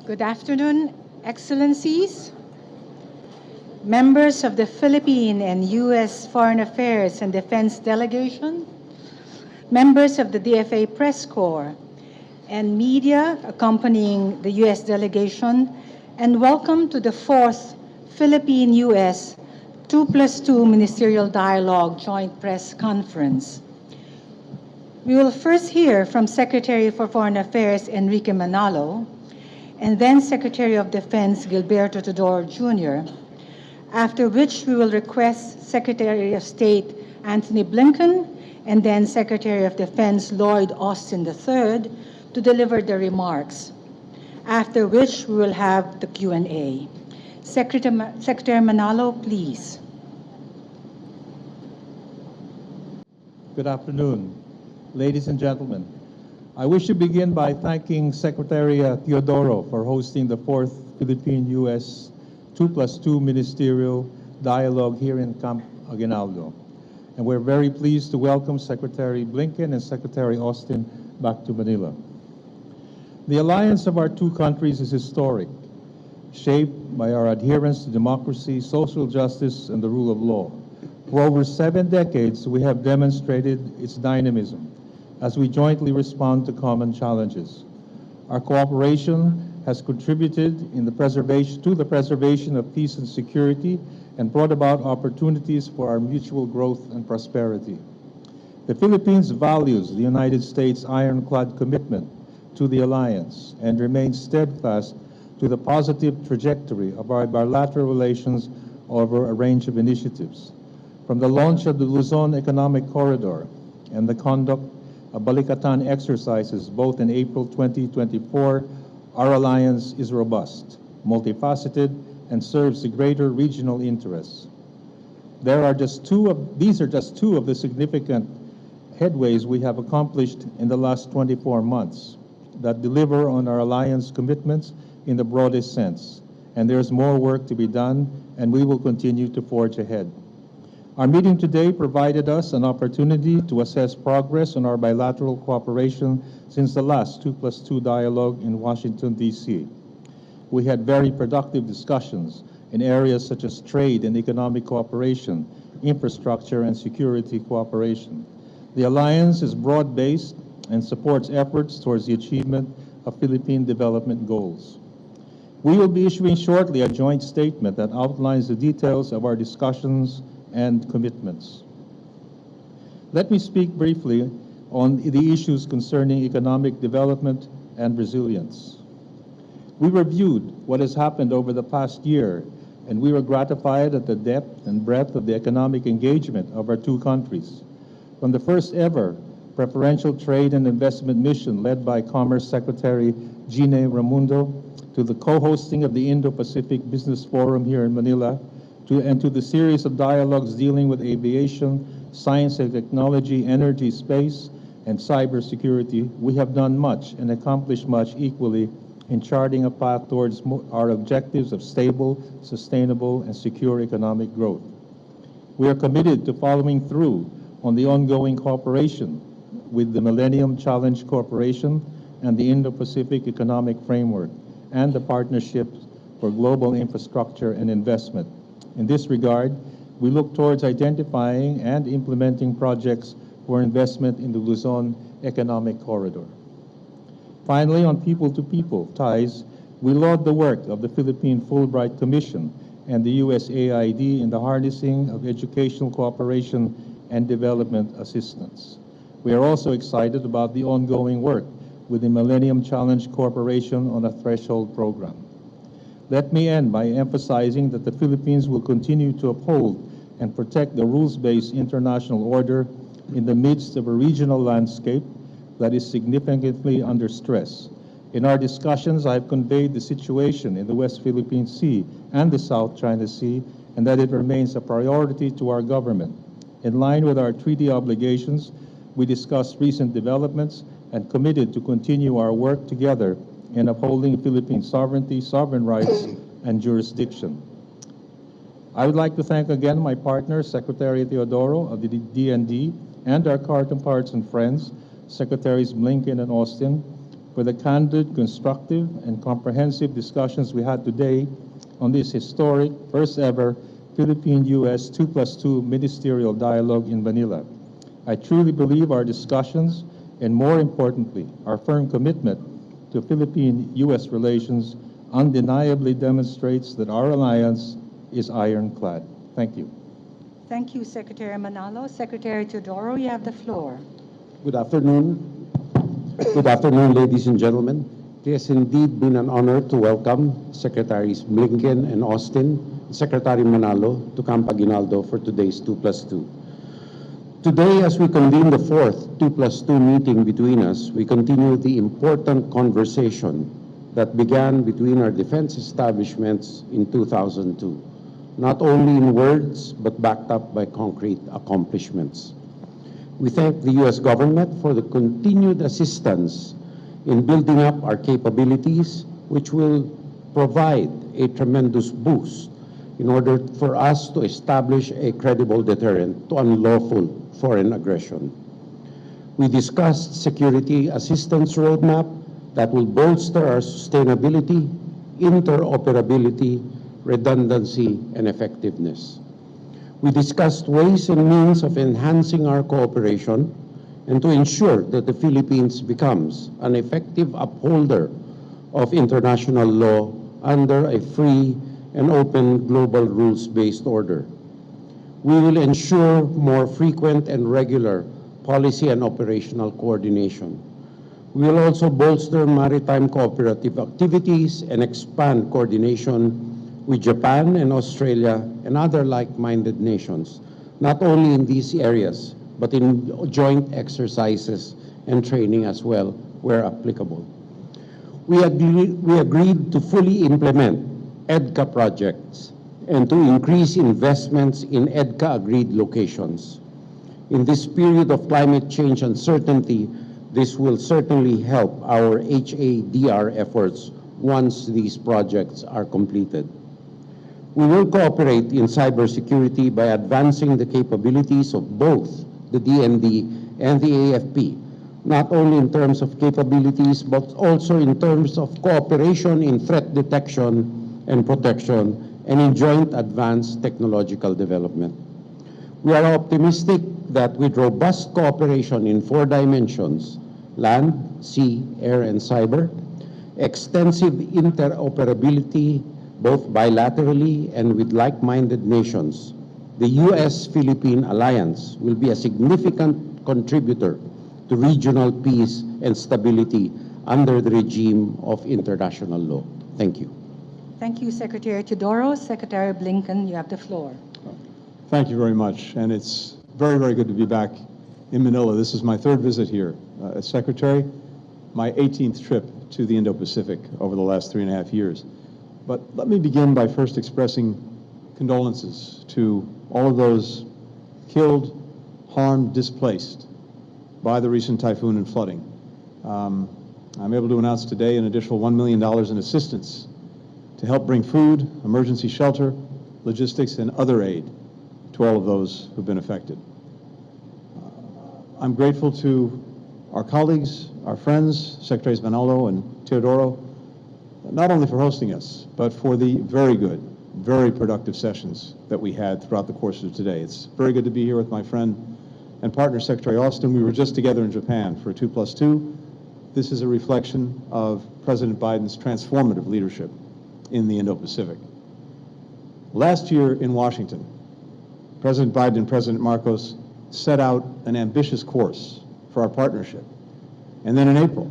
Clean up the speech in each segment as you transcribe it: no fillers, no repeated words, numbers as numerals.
Good afternoon, Excellencies, members of the Philippine and U.S. Foreign Affairs and Defense Delegation, members of the DFA Press Corps, and media accompanying the U.S. delegation, and welcome to the fourth Philippine-U.S. 2+2 Ministerial Dialogue Joint Press Conference. We will first hear from Secretary for Foreign Affairs Enrique Manalo, and then Secretary of Defense Gilberto Todor Jr., after which we will request Secretary of State Antony Blinken and then Secretary of Defense Lloyd Austin III to deliver their remarks, after which we will have the Q&A. Secretary Manalo, please. Good afternoon, ladies and gentlemen. I wish to begin by thanking Secretary Teodoro for hosting the fourth Philippine-U.S. 2+2 Ministerial Dialogue here in Camp Aguinaldo. And we're very pleased to welcome Secretary Blinken and Secretary Austin back to Manila. The alliance of our two countries is historic, shaped by our adherence to democracy, social justice, and the rule of law. For over 7 decades, we have demonstrated its dynamism as we jointly respond to common challenges. Our cooperation has contributed to the preservation of peace and security and brought about opportunities for our mutual growth and prosperity. The Philippines values the United States' ironclad commitment to the alliance and remains steadfast to the positive trajectory of our bilateral relations over a range of initiatives. From the launch of the Luzon Economic Corridor and the conduct of Balikatan exercises both in April 2024, our alliance is robust, multifaceted, and serves the greater regional interests. These are just two of the significant headways we have accomplished in the last 24 months that deliver on our alliance commitments in the broadest sense. And there's more work to be done, and we will continue to forge ahead. Our meeting today provided us an opportunity to assess progress on our bilateral cooperation since the last 2+2 dialogue in Washington, D.C. We had very productive discussions in areas such as trade and economic cooperation, infrastructure, and security cooperation. The alliance is broad-based and supports efforts towards the achievement of Philippine development goals. We will be issuing shortly a joint statement that outlines the details of our discussions and commitments. Let me speak briefly on the issues concerning economic development and resilience. We reviewed what has happened over the past year, and we were gratified at the depth and breadth of the economic engagement of our two countries. From the first ever preferential trade and investment mission led by Commerce Secretary Gine Ramundo to the co-hosting of the Indo-Pacific Business Forum here in Manila, to the series of dialogues dealing with aviation, science and technology, energy, space, and cybersecurity, we have done much and accomplished much equally in charting a path towards our objectives of stable, sustainable, and secure economic growth. We are committed to following through on the ongoing cooperation with the Millennium Challenge Corporation and the Indo-Pacific Economic Framework and the Partnerships for Global Infrastructure and Investment. In this regard, we look towards identifying and implementing projects for investment in the Luzon Economic Corridor. Finally, on people-to-people ties, we laud the work of the Philippine Fulbright Commission and the USAID in the harnessing of educational cooperation and development assistance. We are also excited about the ongoing work with the Millennium Challenge Corporation on a threshold program. Let me end by emphasizing that the Philippines will continue to uphold and protect the rules-based international order in the midst of a regional landscape that is significantly under stress. In our discussions, I've conveyed the situation in the West Philippine Sea and the South China Sea, and that it remains a priority to our government. In line with our treaty obligations, we discussed recent developments and committed to continue our work together in upholding Philippine sovereignty, sovereign rights, and jurisdiction. I would like to thank again my partner, Secretary Teodoro of the DND, and our counterparts and friends, Secretaries Blinken and Austin, for the candid, constructive, and comprehensive discussions we had today on this historic, first ever Philippine-U.S. 2+2 ministerial dialogue in Manila. I truly believe our discussions, and more importantly, our firm commitment to Philippine-U.S. relations undeniably demonstrates that our alliance is ironclad. Thank you. Thank you, Secretary Manalo. Secretary Teodoro, you have the floor. Good afternoon. Good afternoon, ladies and gentlemen. It has indeed been an honor to welcome Secretaries Blinken and Austin, Secretary Manalo to Camp Aguinaldo for today's 2+2. Today, as we convene the fourth 2+2 meeting between us, we continue the important conversation that began between our defense establishments in 2002, not only in words, but backed up by concrete accomplishments. We thank the U.S. government for the continued assistance in building up our capabilities, which will provide a tremendous boost in order for us to establish a credible deterrent to unlawful foreign aggression. We discussed security assistance roadmap that will bolster our sustainability, interoperability, redundancy, and effectiveness. We discussed ways and means of enhancing our cooperation and to ensure that the Philippines becomes an effective upholder of international law under a free and open global rules-based order. We will ensure more frequent and regular policy and operational coordination. We will also bolster maritime cooperative activities and expand coordination with Japan and Australia and other like-minded nations, not only in these areas, but in joint exercises and training as well, where applicable. We agreed to fully implement EDCA projects and to increase investments in EDCA-agreed locations. In this period of climate change uncertainty, this will certainly help our HADR efforts once these projects are completed. We will cooperate in cybersecurity by advancing the capabilities of both the DND and the AFP, not only in terms of capabilities, but also in terms of cooperation in threat detection and protection and in joint advanced technological development. We are optimistic that with robust cooperation in 4 dimensions, land, sea, air, and cyber, extensive interoperability both bilaterally and with like-minded nations, the U.S.-Philippine alliance will be a significant contributor to regional peace and stability under the regime of international law. Thank you. Thank you, Secretary Teodoro. Secretary Blinken, you have the floor. Thank you very much, and it's very, very good to be back in Manila. This is my 3rd visit here as Secretary, my 18th trip to the Indo-Pacific over the last 3.5 years. But let me begin by first expressing condolences to all of those killed, harmed, displaced by the recent typhoon and flooding. I'm able to announce today an additional $1 million in assistance to help bring food, emergency shelter, logistics, and other aid to all of those who've been affected. I'm grateful to our colleagues, our friends, Secretaries Manalo and Teodoro, not only for hosting us, but for the very good, very productive sessions that we had throughout the course of today. It's very good to be here with my friend and partner, Secretary Austin. We were just together in Japan for a 2+2. This is a reflection of President Biden's transformative leadership in the Indo-Pacific. Last year in Washington, President Biden and President Marcos set out an ambitious course for our partnership. And then in April,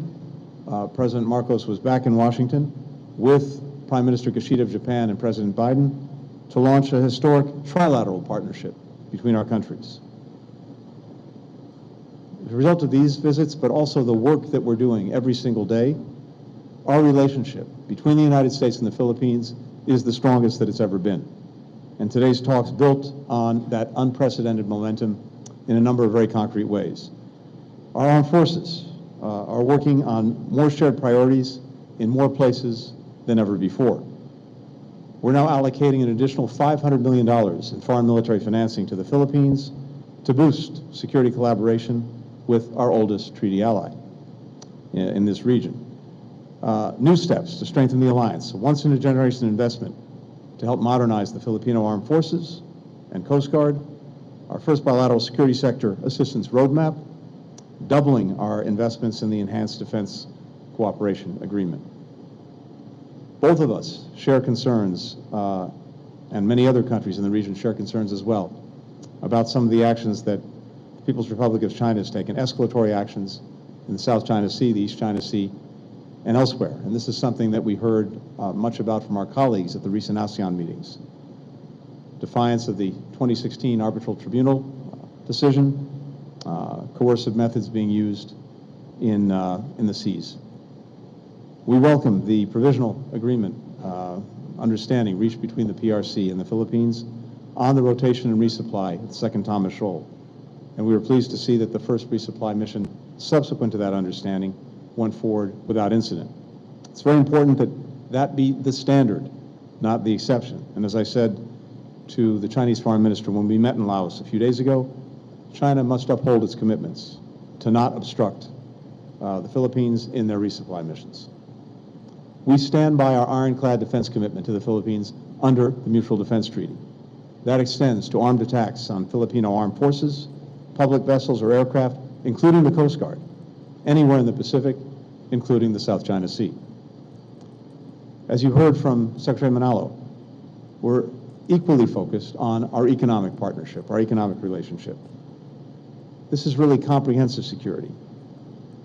President Marcos was back in Washington with Prime Minister Kishida of Japan and President Biden to launch a historic trilateral partnership between our countries. As a result of these visits, but also the work that we're doing every single day, our relationship between the United States and the Philippines is the strongest that it's ever been. And today's talks built on that unprecedented momentum in a number of very concrete ways. Our armed forces are working on more shared priorities in more places than ever before. We're now allocating an additional $500 million in foreign military financing to the Philippines to boost security collaboration with our oldest treaty ally in this region. new steps to strengthen the alliance, a once-in-a-generation investment to help modernize the Filipino Armed Forces and Coast Guard, our first bilateral security sector assistance roadmap, doubling our investments in the Enhanced Defense Cooperation Agreement. Both of us share concerns, and many other countries in the region share concerns as well, about some of the actions that the People's Republic of China has taken, escalatory actions in the South China Sea, the East China Sea, and elsewhere. And this is something that we heard much about from our colleagues at the recent ASEAN meetings. Defiance of the 2016 Arbitral Tribunal decision, coercive methods being used in the seas. We welcome the provisional agreement, understanding reached between the PRC and the Philippines on the rotation and resupply at the Second Thomas Shoal. And we were pleased to see that the first resupply mission subsequent to that understanding went forward without incident. It's very important that that be the standard, not the exception. And as I said to the Chinese Foreign Minister when we met in Laos a few days ago, China must uphold its commitments to not obstruct the Philippines in their resupply missions. We stand by our ironclad defense commitment to the Philippines under the Mutual Defense Treaty. That extends to armed attacks on Filipino armed forces, public vessels or aircraft, including the Coast Guard, anywhere in the Pacific, including the South China Sea. As you heard from Secretary Manalo, we're equally focused on our economic partnership, our economic relationship. This is really comprehensive security,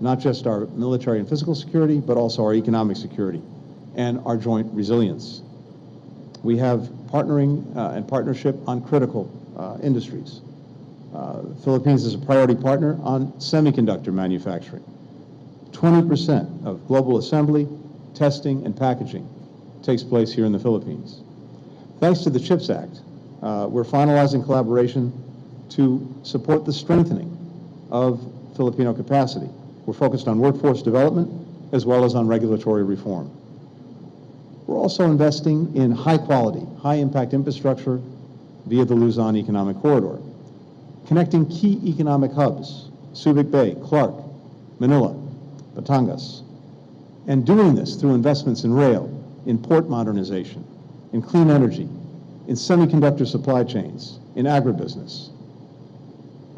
not just our military and physical security, but also our economic security and our joint resilience. We have partnering and partnership on critical industries. The Philippines is a priority partner on semiconductor manufacturing. 20% of global assembly, testing, and packaging takes place here in the Philippines. Thanks to the CHIPS Act, we're finalizing collaboration to support the strengthening of Filipino capacity. We're focused on workforce development as well as on regulatory reform. We're also investing in high-quality, high-impact infrastructure via the Luzon Economic Corridor, connecting key economic hubs, Subic Bay, Clark, Manila, Batangas, and doing this through investments in rail, in port modernization, in clean energy, in semiconductor supply chains, in agribusiness.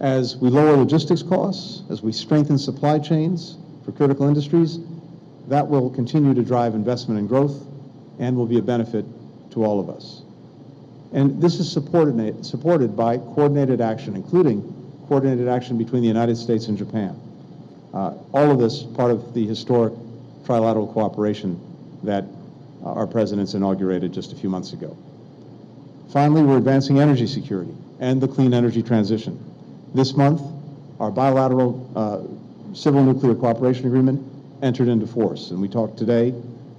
As we lower logistics costs, as we strengthen supply chains for critical industries, that will continue to drive investment and growth and will be a benefit to all of us. And this is supported by coordinated action, including coordinated action between the United States and Japan. All of this part of the historic trilateral cooperation that our presidents inaugurated just a few months ago. Finally, we're advancing energy security and the clean energy transition. This month, our bilateral civil nuclear cooperation agreement entered into force, and we talked today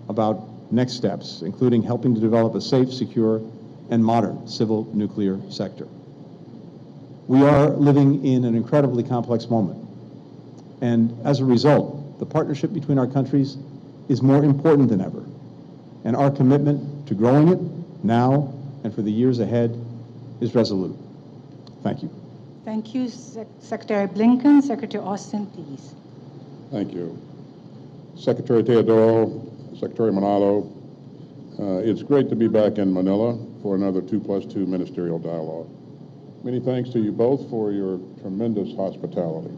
about next steps, including helping to develop a safe, secure, and modern civil nuclear sector. We are living in an incredibly complex moment, and as a result, the partnership between our countries is more important than ever, and our commitment to growing it now and for the years ahead is resolute. Thank you. Thank you, Secretary Blinken. Secretary Austin, please. Thank you. Secretary Teodoro, Secretary Manalo, it's great to be back in Manila for another 2+2 ministerial dialogue. Many thanks to you both for your tremendous hospitality.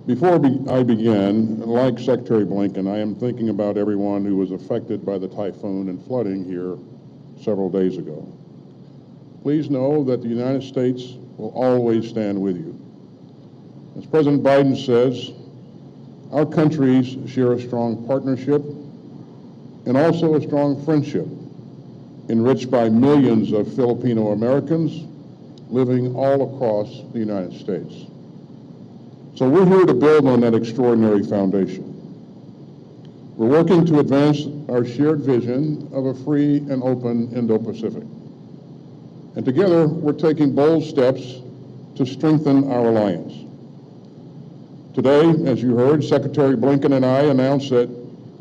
Before I begin, like Secretary Blinken, I am thinking about everyone who was affected by the typhoon and flooding here several days ago. Please know that the United States will always stand with you. As President Biden says, our countries share a strong partnership and also a strong friendship, enriched by millions of Filipino Americans living all across the United States. So we're here to build on that extraordinary foundation. We're working to advance our shared vision of a free and open Indo-Pacific. And together, we're taking bold steps to strengthen our alliance. Today, as you heard, Secretary Blinken and I announced that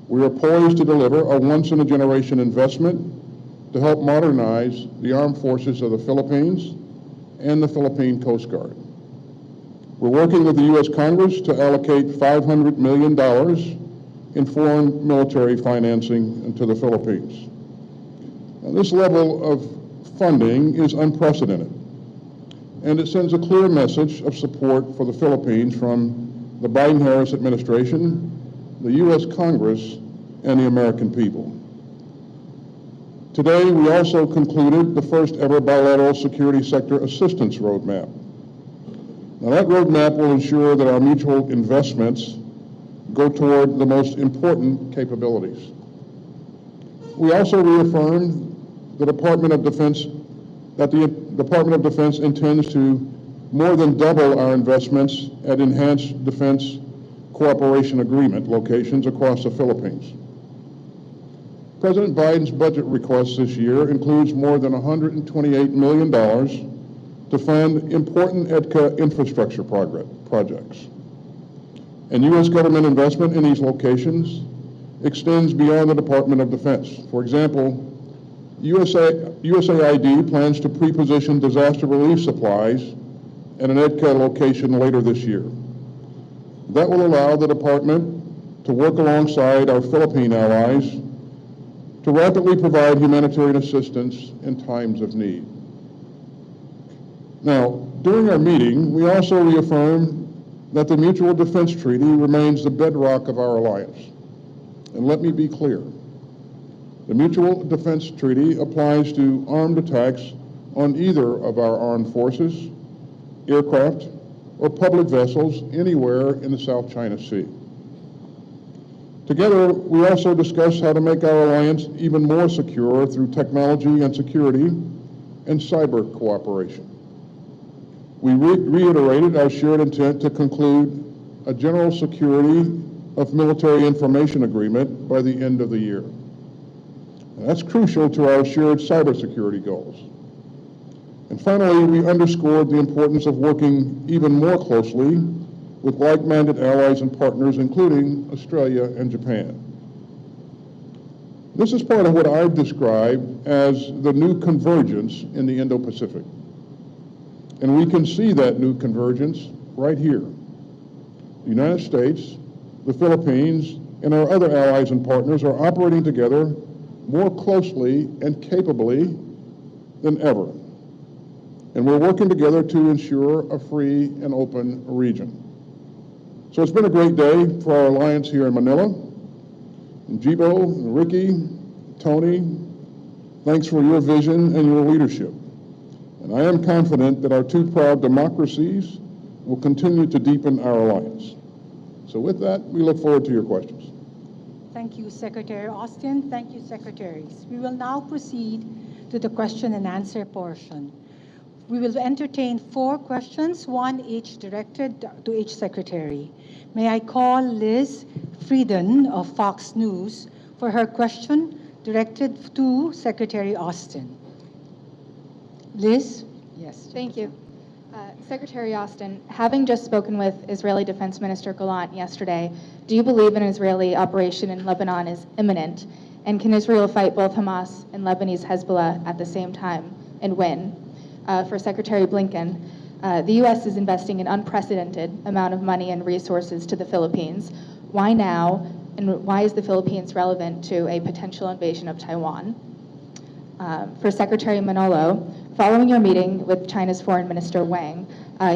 we are poised to deliver a once-in-a-generation investment to help modernize the armed forces of the Philippines and the Philippine Coast Guard. We're working with the U.S. Congress to allocate $500 million in foreign military financing to the Philippines. Now, this level of funding is unprecedented, and it sends a clear message of support for the Philippines from the Biden-Harris administration, the U.S. Congress, and the American people. Today, we also concluded the first ever bilateral security sector assistance roadmap. Now, that roadmap will ensure that our mutual investments go toward the most important capabilities. We also reaffirmed the Department of Defense that the Department of Defense intends to more than double our investments at enhanced defense cooperation agreement locations across the Philippines. President Biden's budget request this year includes more than $128 million to fund important EDCA infrastructure projects. And U.S. government investment in these locations extends beyond the Department of Defense. For example, USAID plans to pre-position disaster relief supplies at an EDCA location later this year. That will allow the department to work alongside our Philippine allies to rapidly provide humanitarian assistance in times of need. Now, during our meeting, we also reaffirmed that the Mutual Defense Treaty remains the bedrock of our alliance. And let me be clear. The Mutual Defense Treaty applies to armed attacks on either of our armed forces, aircraft, or public vessels anywhere in the South China Sea. Together, we also discussed how to make our alliance even more secure through technology and security and cyber cooperation. We reiterated our shared intent to conclude a general security of military information agreement by the end of the year. And that's crucial to our shared cybersecurity goals. And finally, we underscored the importance of working even more closely with like-minded allies and partners, including Australia and Japan. This is part of what I've described as the new convergence in the Indo-Pacific. And we can see that new convergence right here. The United States, the Philippines, and our other allies and partners are operating together more closely and capably than ever. And we're working together to ensure a free and open region. So it's been a great day for our alliance here in Manila. And Jibo, and Ricky, Tony, thanks for your vision and your leadership. And I am confident that our two proud democracies will continue to deepen our alliance. So with that, we look forward to your questions. Thank you, Secretary Austin. Thank you, Secretaries. We will now proceed to the question and answer portion. We will entertain 4 questions, one each directed to each secretary. May I call Liz Frieden of Fox News for her question directed to Secretary Austin. Liz? Yes. Thank you. Secretary Austin, having just spoken with Israeli Defense Minister Gallant yesterday, do you believe an Israeli operation in Lebanon is imminent? And can Israel fight both Hamas and Lebanese Hezbollah at the same time and win? For Secretary Blinken, the U.S. is investing an unprecedented amount of money and resources to the Philippines. Why now, and why is the Philippines relevant to a potential invasion of Taiwan? For Secretary Manolo, following your meeting with China's Foreign Minister Wang,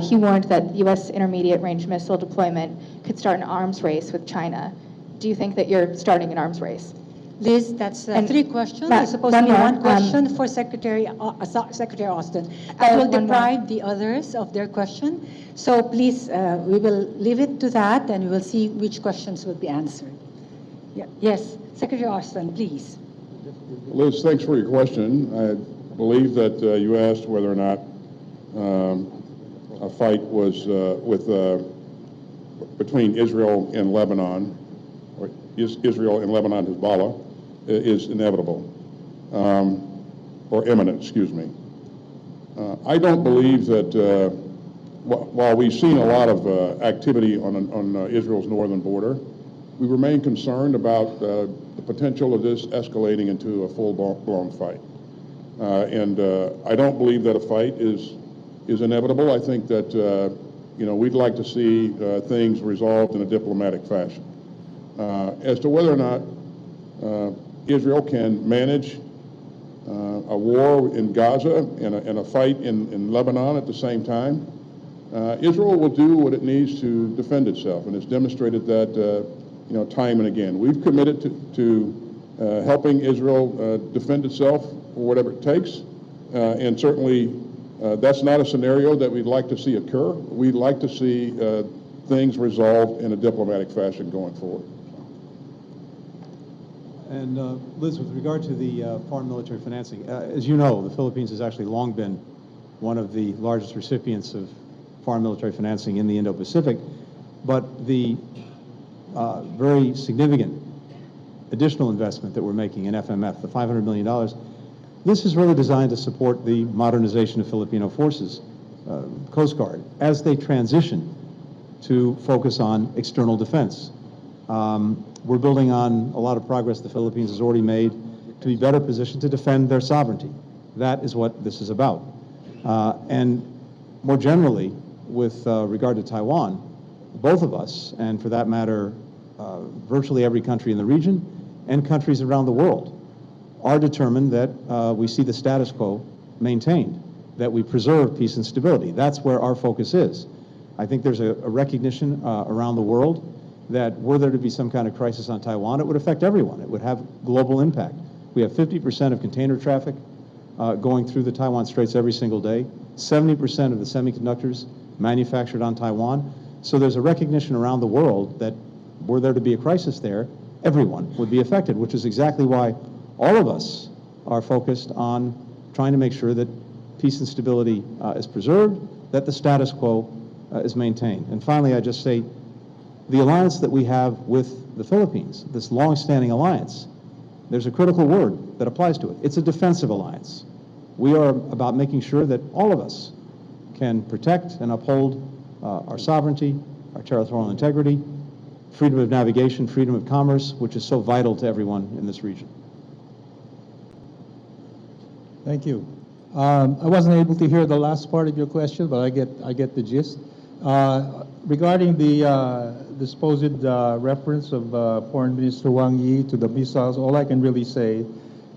he warned that U.S. intermediate-range missile deployment could start an arms race with China. Do you think that you're starting an arms race? Liz, that's And 3 questions. that- It's supposed to one be more, one question for Secretary Austin. That will one more. deprive the others of their question. So please, we will leave it to that, and we will see which questions will be answered. Yeah. Yes, Secretary Austin, please. Liz, thanks for your question. I believe that you asked whether or not a fight was between Israel and Lebanon, or Israel and Lebanon Hezbollah, is inevitable, or imminent, excuse me. I don't believe that, while we've seen a lot of activity on Israel's northern border, we remain concerned about the potential of this escalating into a full-blown fight. And I don't believe that a fight is inevitable. I think that, we'd like to see things resolved in a diplomatic fashion. as to whether or not Israel can manage a war in Gaza and a fight in Lebanon at the same time. Israel will do what it needs to defend itself, and it's demonstrated that time and again. We've committed to helping Israel defend itself for whatever it takes, and certainly that's not a scenario that we'd like to see occur. We'd like to see things resolved in a diplomatic fashion going forward. And Liz, with regard to the foreign military financing, as you know, the Philippines has actually long been one of the largest recipients of foreign military financing in the Indo-Pacific, but the very significant additional investment that we're making in FMF, the $500 million, this is really designed to support the modernization of Filipino forces, Coast Guard, as they transition to focus on external defense. We're building on a lot of progress the Philippines has already made to be better positioned to defend their sovereignty. That is what this is about. And more generally, with regard to Taiwan, both of us, and for that matter, virtually every country in the region and countries around the world, are determined that we see the status quo maintained, that we preserve peace and stability. That's where our focus is. I think there's a recognition around the world that were there to be some kind of crisis on Taiwan, it would affect everyone. It would have global impact. We have 50% of container traffic going through the Taiwan Straits every single day, 70% of the semiconductors manufactured on Taiwan. So there's a recognition around the world that were there to be a crisis there, everyone would be affected, which is exactly why all of us are focused on trying to make sure that peace and stability is preserved, that the status quo is maintained. And finally, I just say, the alliance that we have with the Philippines, this long-standing alliance, there's a critical word that applies to it. It's a defensive alliance. We are about making sure that all of us can protect and uphold our sovereignty, our territorial integrity, freedom of navigation, freedom of commerce, which is so vital to everyone in this region. Thank you. I wasn't able to hear the last part of your question, but I get the gist. Regarding the supposed reference of Foreign Minister Wang Yi to the missiles, all I can really say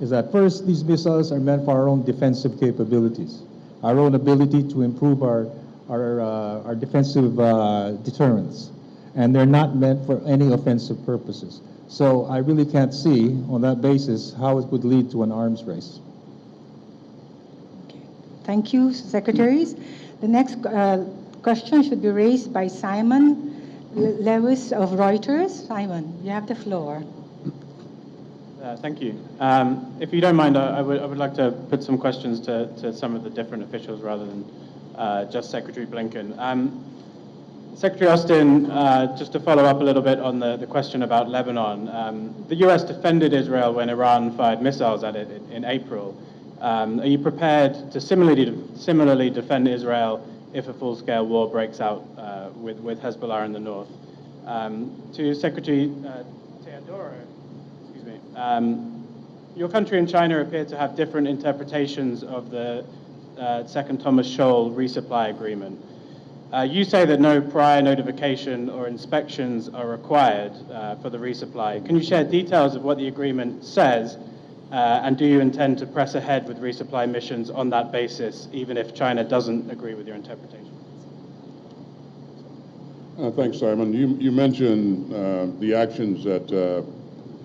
is that first, these missiles are meant for our own defensive capabilities, our own ability to improve our defensive deterrence, and they're not meant for any offensive purposes. So I really can't see, on that basis, how it would lead to an arms race. Thank you, Secretaries. The next question should be raised by Simon Lewis of Reuters. Simon, you have the floor. Thank you. If you don't mind, I would like to put some questions to some of the different officials rather than just Secretary Blinken. Secretary Austin, just to follow up a little bit on the question about Lebanon, the U.S. defended Israel when Iran fired missiles at it in April. Are you prepared to similarly defend Israel if a full-scale war breaks out with Hezbollah in the north? To Secretary Teodoro, excuse me, your country and China appear to have different interpretations of the Second Thomas Shoal resupply agreement. You say that no prior notification or inspections are required for the resupply. Can you share details of what the agreement says? And do you intend to press ahead with resupply missions on that basis, even if China doesn't agree with your interpretation? Thanks, Simon. You mentioned the actions that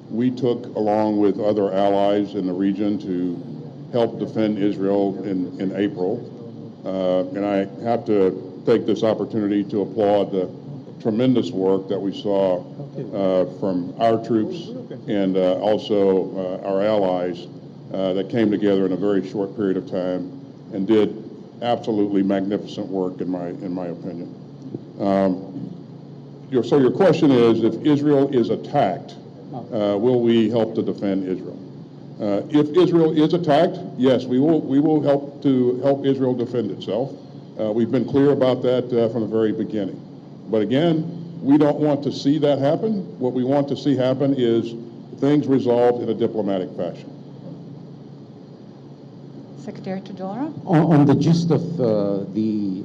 we took along with other allies in the region to help defend Israel in April. And I have to take this opportunity to applaud the tremendous work that we saw from our troops and also our allies that came together in a very short period of time and did absolutely magnificent work in my opinion. So your question is, if Israel is attacked, will we help to defend Israel? If Israel is attacked, yes, we will help Israel defend itself. We've been clear about that from the very beginning. But again, we don't want to see that happen. What we want to see happen is things resolved in a diplomatic fashion. Secretary Teodoro. On the gist of the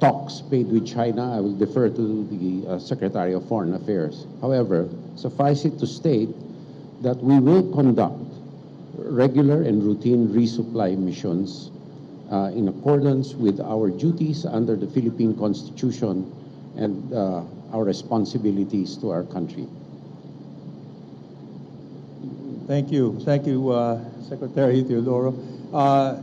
talks made with China, I will defer to the Secretary of Foreign Affairs. However, suffice it to state that we will conduct regular and routine resupply missions in accordance with our duties under the Philippine Constitution and our responsibilities to our country. Thank you, Secretary Teodoro.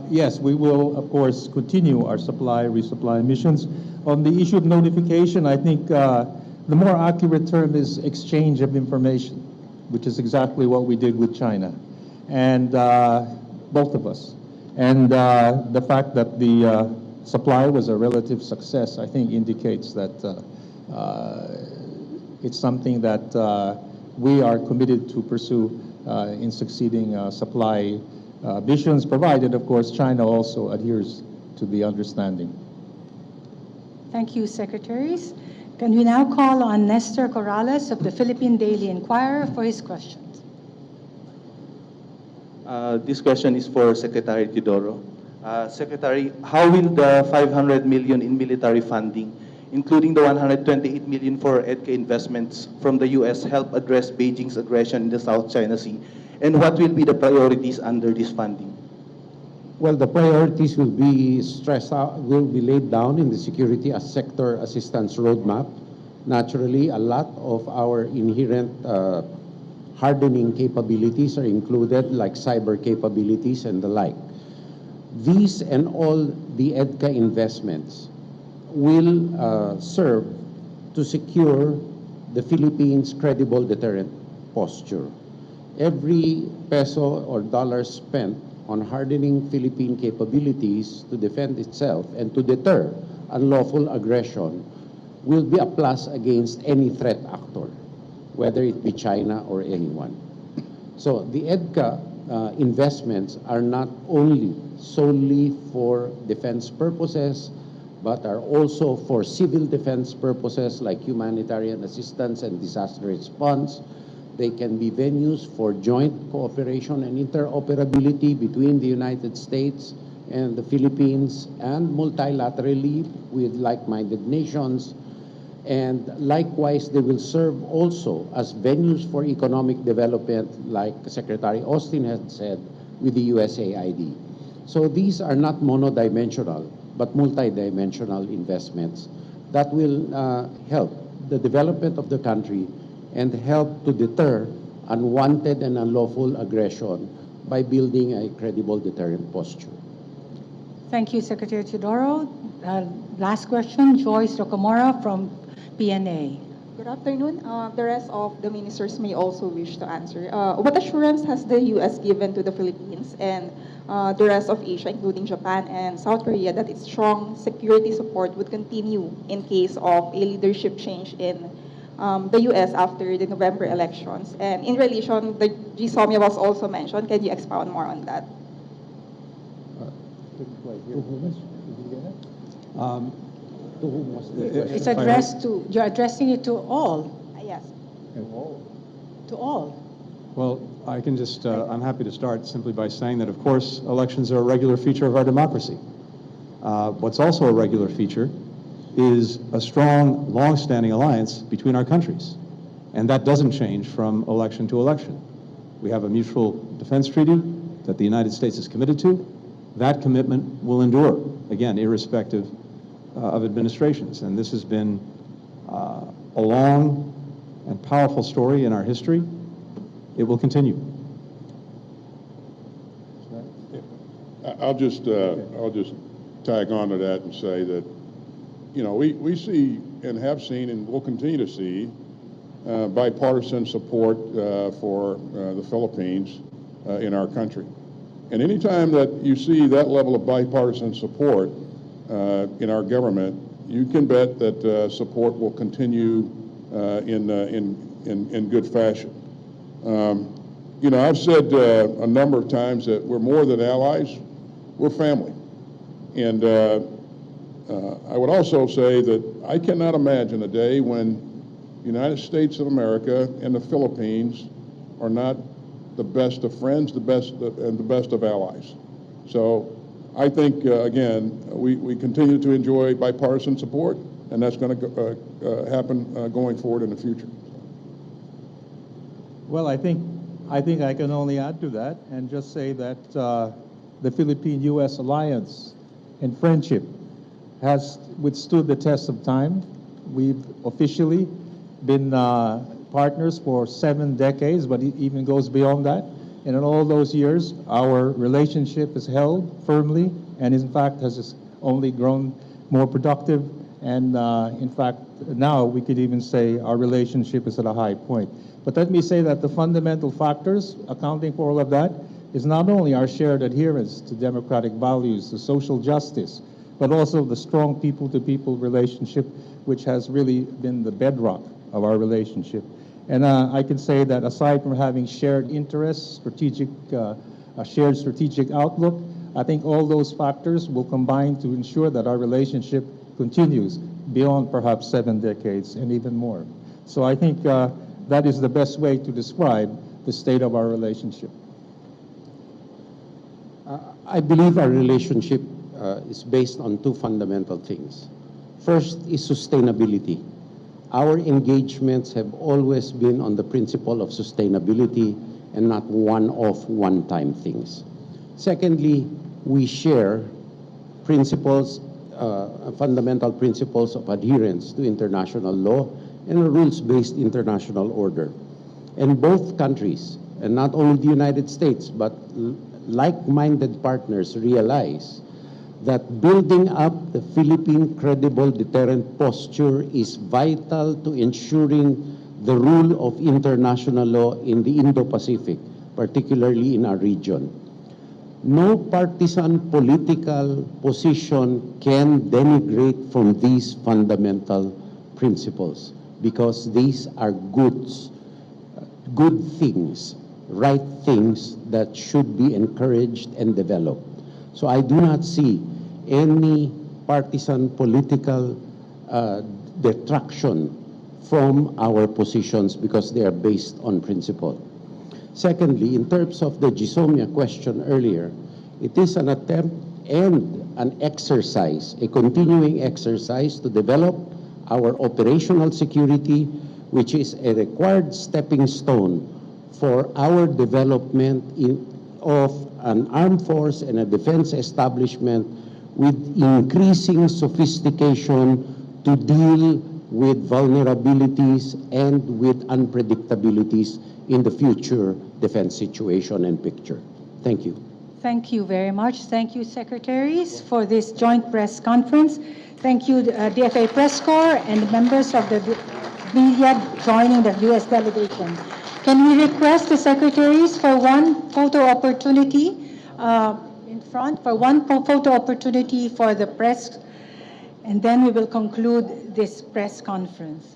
Yes, we will, of course, continue our resupply missions. On the issue of notification, I think the more accurate term is exchange of information, which is exactly what we did with China, and both of us. And the fact that the supply was a relative success, I think, indicates that it's something that we are committed to pursue in succeeding supply missions, provided, of course, China also adheres to the understanding. Thank you, Secretaries. Can we now call on Nestor Corrales of the Philippine Daily Inquirer for his questions? This question is for Secretary Teodoro. Secretary, how will the 500 million in military funding, including the 128 million for EDCA investments from the U.S., help address Beijing's aggression in the South China Sea? And what will be the priorities under this funding? Well, the priorities will be laid down in the Security Sector Assistance Roadmap. Naturally, a lot of our inherent hardening capabilities are included, like cyber capabilities and the like. These and all the EDCA investments will serve to secure the Philippines' credible deterrent posture. Every peso or dollar spent on hardening Philippine capabilities to defend itself and to deter unlawful aggression will be a plus against any threat actor, whether it be China or anyone. So the EDCA investments are not only solely for defense purposes, but are also for civil defense purposes like humanitarian assistance and disaster response. They can be venues for joint cooperation and interoperability between the United States and the Philippines, and multilaterally with like-minded nations. And likewise, they will serve also as venues for economic development, like Secretary Austin had said, with the USAID. So these are not monodimensional, but multidimensional investments that will help the development of the country and help to deter unwanted and unlawful aggression by building a credible deterrent posture. Thank you, Secretary Teodoro. Last question, Joyce Rocamora from PNA. Good afternoon. The rest of the ministers may also wish to answer. What assurance has the U.S. given to the Philippines and the rest of Asia, including Japan and South Korea, that its strong security support would continue in case of a leadership change in the U.S. after the November elections? And in relation, the GSOMIA was also mentioned. Can you expound more on that? To whom was the question? It's addressed to, you're addressing it to all, Yes. to all. Well, I can just, I'm happy to start simply by saying that, of course, elections are a regular feature of our democracy. What's also a regular feature is a strong, long-standing alliance between our countries. And that doesn't change from election to election. We have a mutual defense treaty that the United States is committed to. That commitment will endure, again, irrespective of administrations. And this has been a long and powerful story in our history. It will continue. I'll just tag on to that and say that, you know, we see and have seen and will continue to see bipartisan support for the Philippines in our country. And anytime that you see that level of bipartisan support in our government, you can bet that support will continue in good fashion. You know, I've said a number of times that we're more than allies, we're family. And I would also say that I cannot imagine a day when the United States of America and the Philippines are not the best of friends, the best of allies. So I think, again, we continue to enjoy bipartisan support, and that's going to happen going forward in the future. Well, I think I can only add to that and just say that the Philippine-U.S. alliance and friendship has withstood the test of time. We've officially been partners for 7 decades, but it even goes beyond that. And in all those years, our relationship is held firmly and in fact has only grown more productive. And in fact, now we could even say our relationship is at a high point. But let me say that the fundamental factors accounting for all of that is not only our shared adherence to democratic values, to social justice, but also the strong people-to-people relationship, which has really been the bedrock of our relationship. And I can say that aside from having shared interests, a shared strategic outlook, I think all those factors will combine to ensure that our relationship continues beyond perhaps 7 decades and even more. So I think that is the best way to describe the state of our relationship. I believe our relationship is based on 2 fundamental things. First is sustainability. Our engagements have always been on the principle of sustainability and not one-off, one-time things. Secondly, we share principles, fundamental principles of adherence to international law and a rules-based international order. And both countries, and not only the United States, but like-minded partners realize that building up the Philippine credible deterrent posture is vital to ensuring the rule of international law in the Indo-Pacific, particularly in our region. No partisan political position can denigrate from these fundamental principles because these are good things, right things that should be encouraged and developed. So I do not see any partisan political detraction from our positions because they are based on principle. Secondly, in terms of the GSOMIA question earlier, it is an attempt and an exercise, a continuing exercise to develop our operational security, which is a required stepping stone for our development of an armed force and a defense establishment with increasing sophistication to deal with vulnerabilities and with unpredictabilities in the future defense situation and picture. Thank you. Thank you very much. Thank you, secretaries, for this joint press conference. Thank you, DFA Press Corps and members of the media joining the U.S. delegation. Can we request the secretaries for one photo opportunity in front, for one photo opportunity for the press, and then we will conclude this press conference.